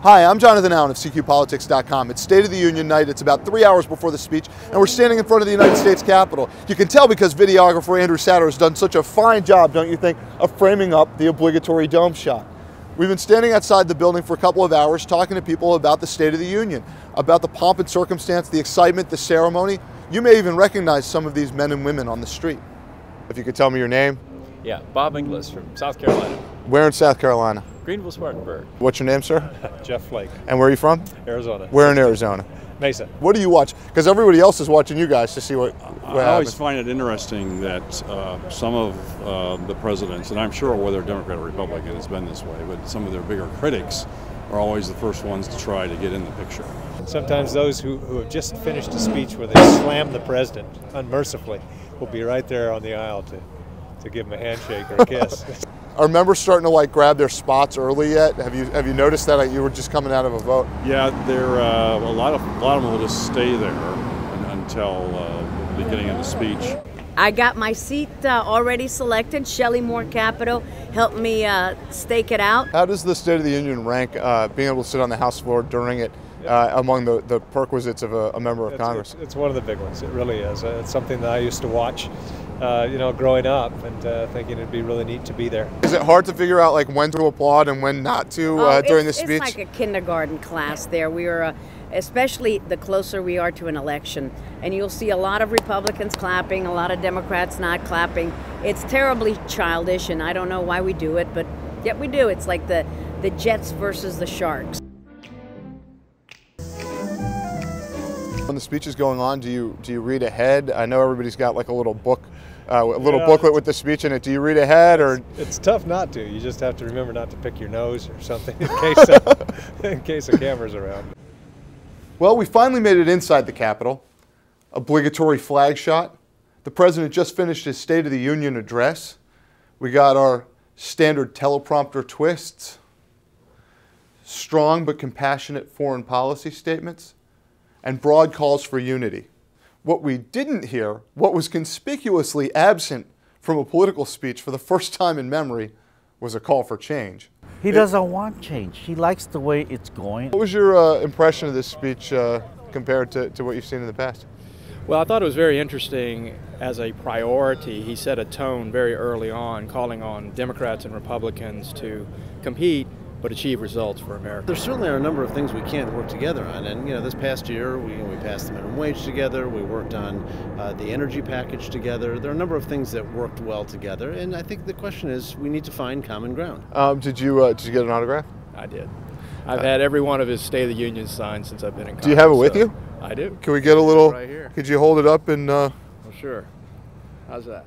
Hi, I'm Jonathan Allen of cqpolitics.com. It's State of the Union night. It's about 3 hours before the speech, and we're standing in front of the United States Capitol. You can tell because videographer Andrew Satter has done such a fine job, don't you think, of framing up the obligatory dome shot. We've been standing outside the building for a couple of hours talking to people about the State of the Union, about the pomp and circumstance, the excitement, the ceremony. You may even recognize some of these men and women on the street. If you could tell me your name. Yeah, Bob Inglis from South Carolina. Where in South Carolina? Greenville, Spartanburg. What's your name, sir? Jeff Flake. And where are you from? Arizona. Where in Arizona? Mesa. What do you watch? Because everybody else is watching you guys to see what I always find it interesting that some of the presidents, and I'm sure whether Democrat or Republican has been this way, but some of their bigger critics are always the first ones to try to get in the picture. Sometimes those who have just finished a speech where they slam the president unmercifully will be right there on the aisle to give him a handshake or a kiss. Are members starting to grab their spots early yet? Have you noticed that? You were just coming out of a vote. Yeah, they're a lot of them will just stay there until the beginning of the speech. I got my seat already selected. Shelley Moore Capito helped me stake it out. How does the State of the Union rank being able to sit on the House floor during it among the perquisites of a member of Congress? It's one of the big ones. It really is. It's something that I used to watch, growing up, and thinking it'd be really neat to be there. Is it hard to figure out when to applaud and when not to during the speech? It's like a kindergarten class there. We are, especially the closer we are to an election, and you'll see a lot of Republicans clapping, a lot of Democrats not clapping. It's terribly childish, and I don't know why we do it, but yet we do. It's like the Jets versus the Sharks. When the speech is going on, do you read ahead? I know everybody's got a little book, booklet with the speech in it. Do you read ahead, or? It's tough not to. You just have to remember not to pick your nose or something in case a camera's around. Well, we finally made it inside the Capitol. Obligatory flag shot. The president just finished his State of the Union address. We got our standard teleprompter twists, strong but compassionate foreign policy statements, and broad calls for unity. What we didn't hear, what was conspicuously absent from a political speech for the first time in memory, was a call for change. He doesn't want change. He likes the way it's going. What was your impression of this speech compared to what you've seen in the past? Well, I thought it was very interesting as a priority. He set a tone very early on, calling on Democrats and Republicans to compete but achieve results for America. There certainly are a number of things we can work together on, and this past year we passed the minimum wage together. We worked on the energy package together. There are a number of things that worked well together, and I think the question is we need to find common ground. Did you get an autograph? I did. I've had every one of his State of the Union signs since I've been in Congress. Do you have it with you? I do. Can we get a little? Right here. Could you hold it up and? Well, sure. How's that?